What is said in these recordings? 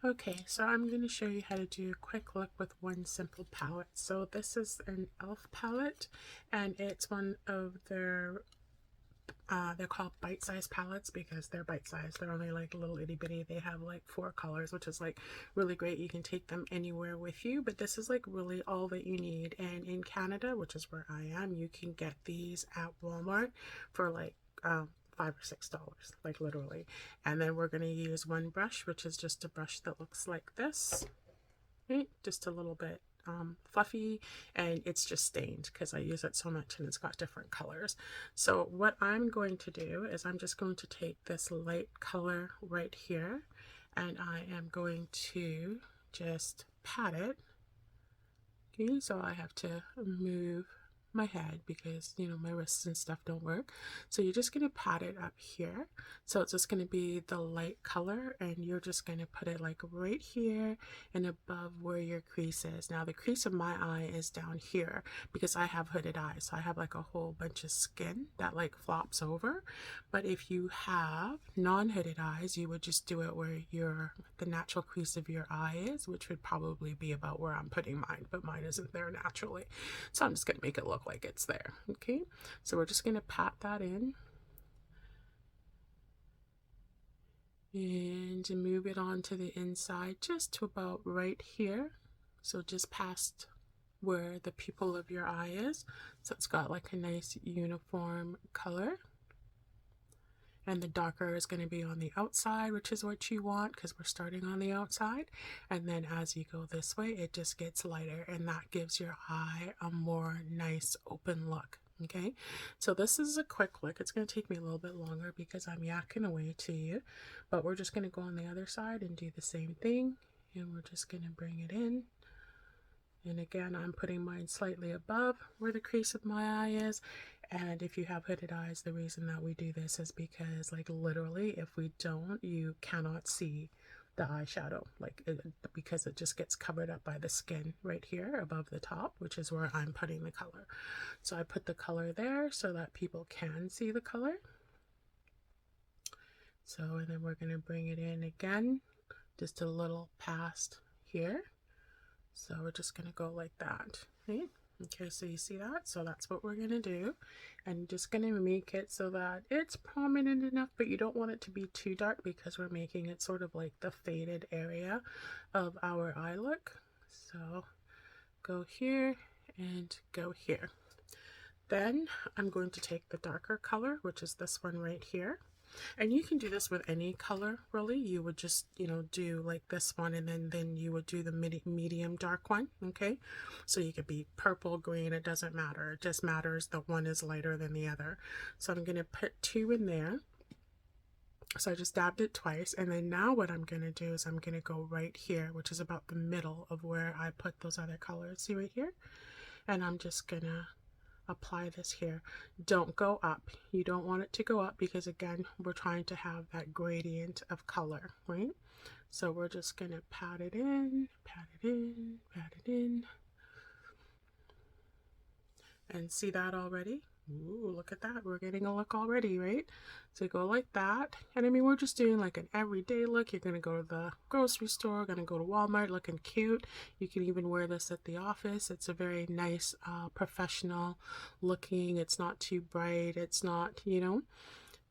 Okay, so I'm going to show you how to do a quick look with one simple palette. So this is an e.l.f. palette, and it's one of their, they're called bite-sized palettes because they're bite-sized. They're only like little itty bitty. They have like 4 colors, which is like really great. You can take them anywhere with you, but this is like really all that you need. And in Canada, which is where I am, you can get these at Walmart for like $5 or $6, like literally. And then we're going to use one brush, which is just a brush that looks like this, right? Just a little bit fluffy, and it's just stained because I use it so much and it's got different colors. So what I'm going to do is I'm just going to take this light color right here, and I am going to just pat it. Okay, so I have to move my head because, you know, my wrists and stuff don't work. So you're just going to pat it up here. So it's just going to be the light color, and you're just going to put it like right here and above where your crease is. Now the crease of my eye is down here because I have hooded eyes. So I have like a whole bunch of skin that like flops over. But if you have non-hooded eyes, you would just do it where the natural crease of your eye is, which would probably be about where I'm putting mine, but mine isn't there naturally. So I'm just going to make it look like it's there. Okay, so we're just going to pat that in and move it on to the inside just to about right here. So just past where the pupil of your eye is. So it's got like a nice uniform color. And the darker is going to be on the outside, which is what you want because we're starting on the outside. And then as you go this way, it just gets lighter, and that gives your eye a more nice open look. Okay, so this is a quick look. It's going to take me a little bit longer because I'm yakking away to you, but we're just going to go on the other side and do the same thing. And we're just going to bring it in. And again, I'm putting mine slightly above where the crease of my eye is. And if you have hooded eyes, the reason that we do this is because, like, literally, if we don't, you cannot see the eyeshadow, because it just gets covered up by the skin right here above the top, which is where I'm putting the color. So I put the color there so that people can see the color. So, and then we're going to bring it in again, just a little past here. So we're just going to go like that, right? Okay, so you see that? So that's what we're going to do. And just going to make it so that it's prominent enough, but you don't want it to be too dark because we're making it sort of like the faded area of our eye look. So go here and go here. Then I'm going to take the darker color, which is this one right here. And you can do this with any color, really. You would just, you know, do like this one, and then you would do the medium dark one, okay? So you could be purple, green, it doesn't matter. It just matters the one is lighter than the other. So I'm going to put 2 in there. So I just dabbed it twice, and then now what I'm going to do is I'm going to go right here, which is about the middle of where I put those other colors. See right here? And I'm just going to apply this here. Don't go up. You don't want it to go up because, again, we're trying to have that gradient of color, right? So we're just going to pat it in, pat it in, pat it in. And see that already? Ooh, look at that. We're getting a look already, right? So go like that. And I mean, we're just doing like an everyday look. You're going to go to the grocery store, going to go to Walmart looking cute. You can even wear this at the office. It's a very nice, professional looking. It's not too bright. It's not, you know.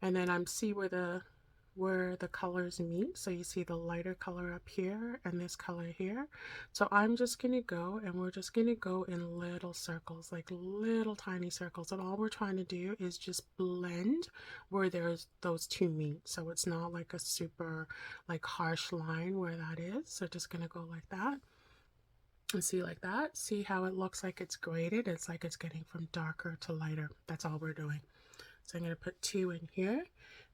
And then see where the colors meet. So you see the lighter color up here and this color here. So I'm just going to go, and we're just going to go in little circles, like little tiny circles. And all we're trying to do is just blend where there's those 2 meet. So it's not like a super like harsh line where that is. So just going to go like that. And see like that. See how it looks like it's graded? It's like it's getting from darker to lighter. That's all we're doing. So I'm going to put 2 in here,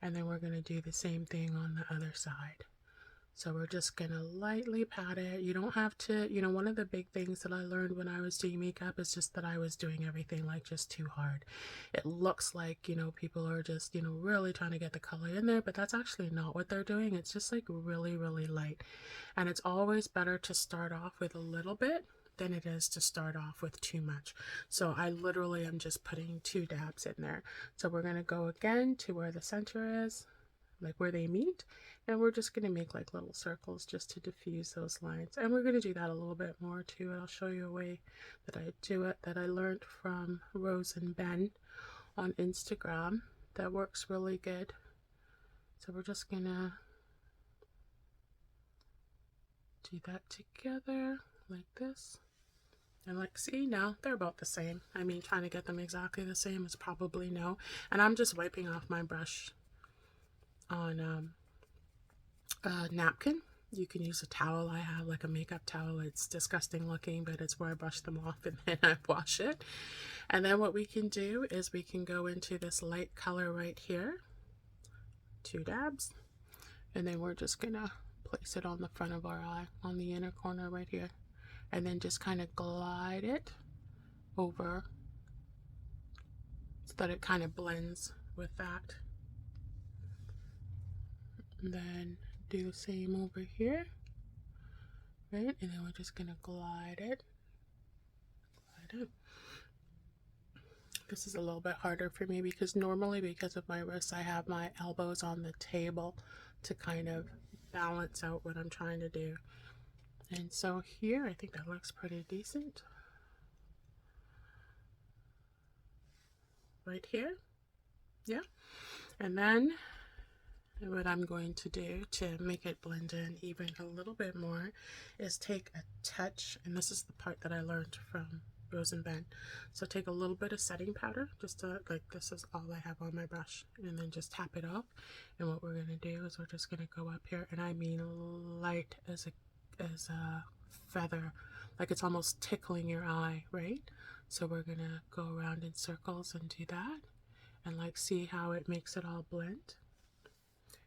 and then we're going to do the same thing on the other side. So we're just going to lightly pat it. You don't have to, you know, one of the big things that I learned when I was doing makeup is just that I was doing everything like just too hard. It looks like, you know, people are just, you know, really trying to get the color in there, but that's actually not what they're doing. It's just like really, really light. And it's always better to start off with a little bit than it is to start off with too much. So I literally am just putting 2 dabs in there. So we're going to go again to where the center is, like where they meet, and we're just going to make like little circles just to diffuse those lines. And we're going to do that a little bit more too, and I'll show you a way that I do it that I learned from Rose and Ben on Instagram that works really good. So we're just gonna do that together like this. And like, see, now they're about the same. I mean, trying to get them exactly the same is probably no. And I'm just wiping off my brush on a napkin. You can use a towel. I have like a makeup towel. It's disgusting looking, but it's where I brush them off and then I wash it. And then what we can do is we can go into this light color right here. 2 dabs. And then we're just gonna place it on the front of our eye, on the inner corner right here. And then just kind of glide it over so that it kind of blends with that. And then do the same over here, right? And then we're just gonna glide it. This is a little bit harder for me because normally, because of my wrists, I have my elbows on the table to kind of balance out what I'm trying to do. And so here, I think that looks pretty decent. Right here, yeah. And then what I'm going to do to make it blend in even a little bit more is take a touch, and this is the part that I learned from Rose and Ben. So take a little bit of setting powder, just to, like, this is all I have on my brush, and then just tap it off. And what we're going to do is we're just going to go up here, and I mean light as a feather, like it's almost tickling your eye, right? So we're going to go around in circles and do that, and like see how it makes it all blend.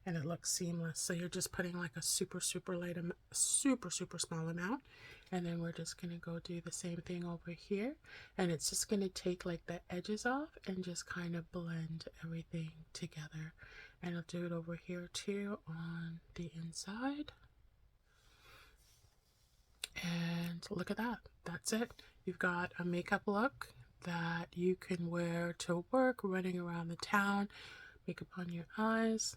And it looks seamless. So you're just putting like a super light, super small amount, and then we're just gonna go do the same thing over here, and it's just gonna take like the edges off and just kind of blend everything together. And I'll do it over here too on the inside. And look at that. That's it. You've got a makeup look that you can wear to work, running around the town, makeup on your eyes,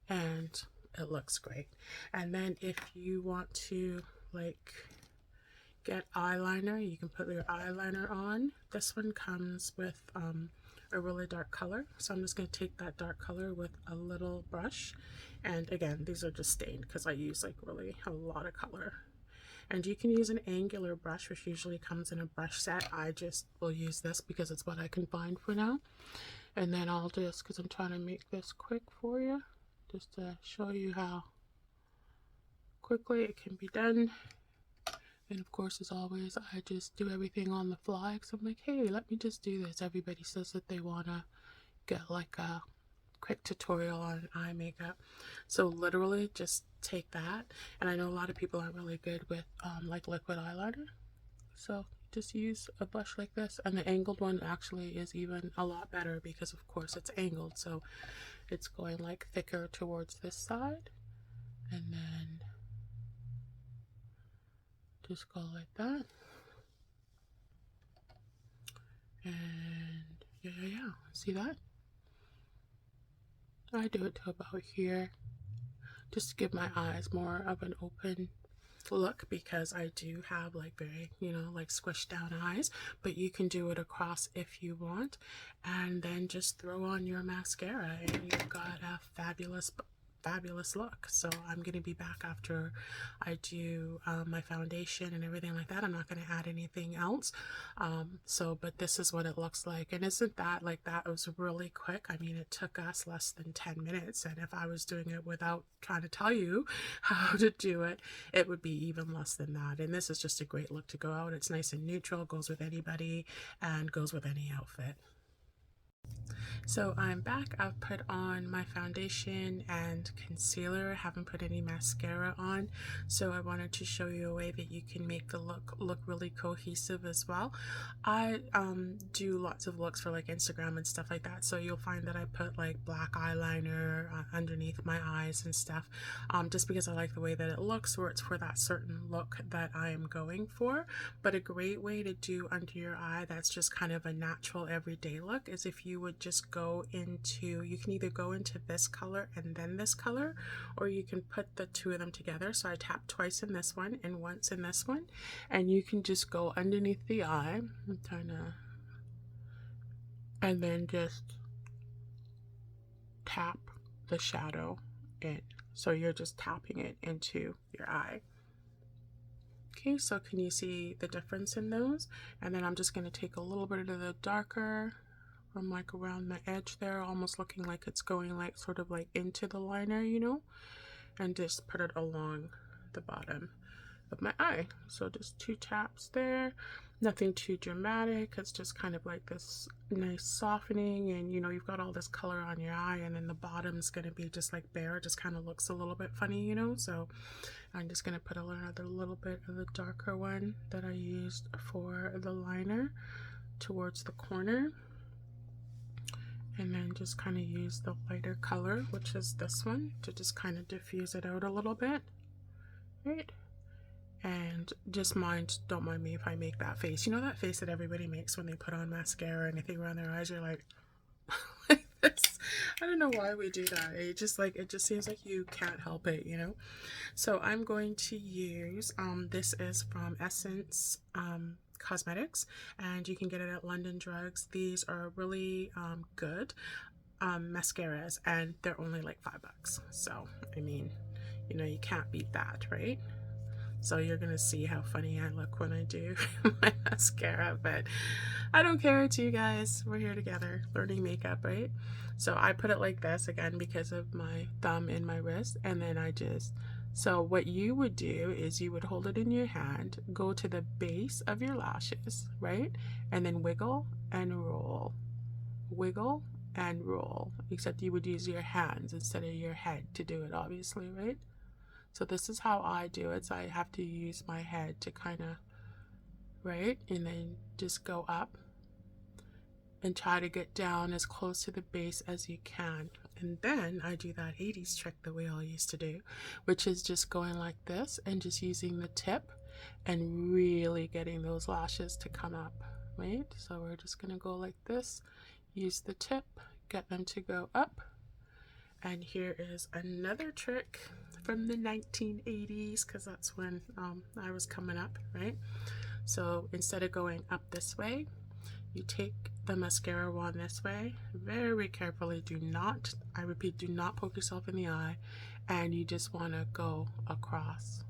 and it looks great. And then if you want to like get eyeliner, you can put your eyeliner on. This one comes with a really dark color, so I'm just going to take that dark color with a little brush, and again, these are just stained because I use like really a lot of color. And you can use an angular brush, which usually comes in a brush set. I just will use this because it's what I can find for now. And then I'll just, because I'm trying to make this quick for you, just to show you how quickly it can be done. And of course, as always, I just do everything on the fly because I'm like, hey, let me just do this. Everybody says that they want to get like a quick tutorial on eye makeup. So literally just take that. And I know a lot of people aren't really good with like liquid eyeliner. So just use a brush like this. And the angled one actually is even a lot better because of course it's angled. So it's going like thicker towards this side, and then just go like that. And yeah, see that? I do it to about here, just to give my eyes more of an open look because I do have like very, you know, like squished down eyes, but you can do it across if you want. And then just throw on your mascara and you've got a fabulous look. So I'm going to be back after I do my foundation and everything like that. I'm not going to add anything else. But this is what it looks like. And isn't that like, that was really quick? I mean, it took us less than 10 minutes. And if I was doing it without trying to tell you how to do it, it would be even less than that. And this is just a great look to go out. It's nice and neutral, goes with anybody and goes with any outfit. So I'm back. I've put on my foundation and concealer. I haven't put any mascara on. So I wanted to show you a way that you can make the look really cohesive as well. I do lots of looks for like Instagram and stuff like that. So you'll find that I put like black eyeliner underneath my eyes and stuff, just because I like the way that it looks, or it's for that certain look that I am going for. But a great way to do under your eye that's just kind of a natural everyday look is if you you would just go into, you can either go into this color and then this color, or you can put the two of them together. So I tap twice in this one and once in this one, and you can just go underneath the eye. I'm trying to, and then just tap the shadow in. So you're just tapping it into your eye. Okay, so can you see the difference in those? And then I'm just going to take a little bit of the darker from like around the edge there, almost looking like it's going like sort of like into the liner, you know, and just put it along the bottom of my eye. So just 2 taps there, nothing too dramatic. It's just kind of like this nice softening, and you know, you've got all this color on your eye, and then the bottom's going to be just like bare. It just kind of looks a little bit funny, you know. So I'm just going to put another little bit of the darker one that I used for the liner towards the corner, and then just kind of use the lighter color, which is this one, to just kind of diffuse it out a little bit, right? And just don't mind me if I make that face. You know that face that everybody makes when they put on mascara or anything around their eyes? You're like, like this. I don't know why we do that. It just seems like you can't help it, you know? So I'm going to use, this is from Essence Cosmetics, and you can get it at London Drugs. These are really good mascaras, and they're only like $5. So, I mean, you know, you can't beat that, right? So you're gonna see how funny I look when I do my mascara, but I don't care. It's you guys. We're here together learning makeup, right? So I put it like this again because of my thumb and my wrist, and then so what you would do is you would hold it in your hand, go to the base of your lashes, right? And then wiggle and roll. Wiggle and roll. Except you would use your hands instead of your head to do it, obviously, right? So this is how I do it. So I have to use my head to kind of, right? And then just go up and try to get down as close to the base as you can. And then I do that 80s trick that we all used to do, which is just going like this and just using the tip and really getting those lashes to come up, right? So we're just going to go like this, use the tip, get them to go up. And here is another trick from the 1980s, because that's when I was coming up, right? So instead of going up this way, you take the mascara wand this way, very carefully. Do not, I repeat, do not poke yourself in the eye, and you just want to go across.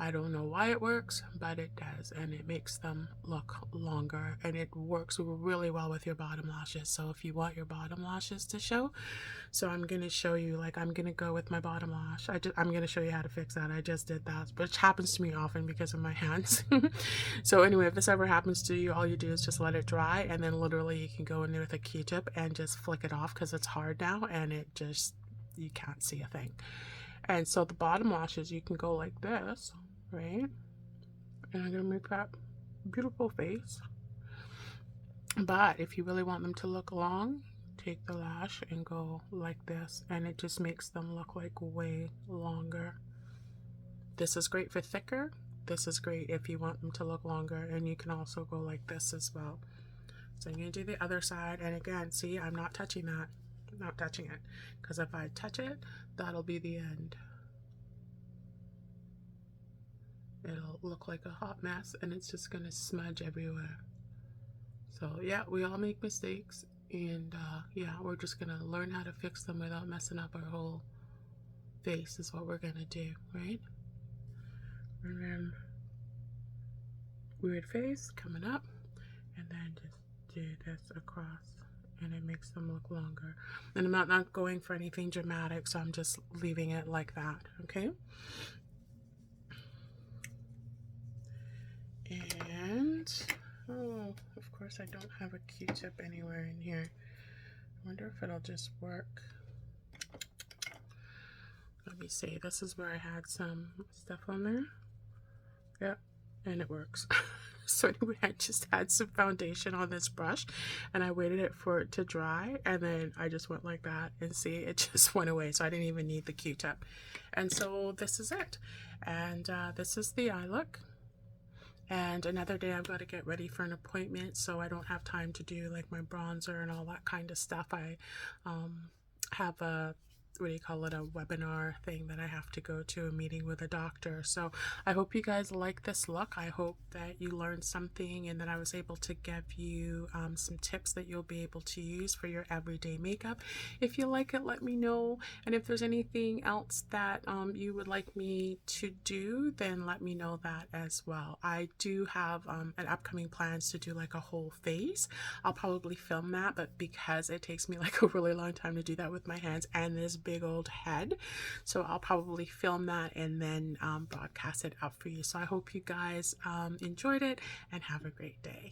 I don't know why it works, but it does, and it makes them look longer, and it works really well with your bottom lashes. So if you want your bottom lashes to show, so I'm going to show you, like I'm going to go with my bottom lash. I'm going to show you how to fix that. I just did that, which happens to me often because of my hands. So anyway, if this ever happens to you, all you do is just let it dry, and then literally you can go in there with a Q-tip and just flick it off, because it's hard now, and it just, you can't see a thing. And so the bottom lashes, you can go like this, right? And I'm going to make that beautiful face. But if you really want them to look long, take the lash and go like this, and it just makes them look like way longer. This is great for thicker. This is great if you want them to look longer, and you can also go like this as well. So I'm going to do the other side, and again, see, I'm not touching that. I'm not touching it, because if I touch it, that'll be the end. It'll look like a hot mess, and it's just going to smudge everywhere. So yeah, we all make mistakes, and yeah, we're just going to learn how to fix them without messing up our whole face is what we're going to do, right? And then weird face coming up, and then just do this across, and it makes them look longer. And I'm not going for anything dramatic, so I'm just leaving it like that, okay? And, oh, of course I don't have a Q-tip anywhere in here. I wonder if it'll just work. Let me see, this is where I had some stuff on there. Yep, and it works. So anyway, I just had some foundation on this brush, and I waited for it to dry, and then I just went like that, and see, it just went away, so I didn't even need the Q-tip. And so this is it. And this is the eye look. and another day I've got to get ready for an appointment, so I don't have time to do like my bronzer and all that kind of stuff. I have a, what do you call it, a webinar thing that I have to go to, a meeting with a doctor. So I hope you guys like this look. I hope that you learned something and that I was able to give you some tips that you'll be able to use for your everyday makeup. If you like it, let me know, and if there's anything else that you would like me to do, then let me know that as well. I do have an upcoming plans to do like a whole face. I'll probably film that, but because it takes me like a really long time to do that with my hands and this big old head, so I'll probably film that and then broadcast it out for you. So I hope you guys enjoyed it and have a great day.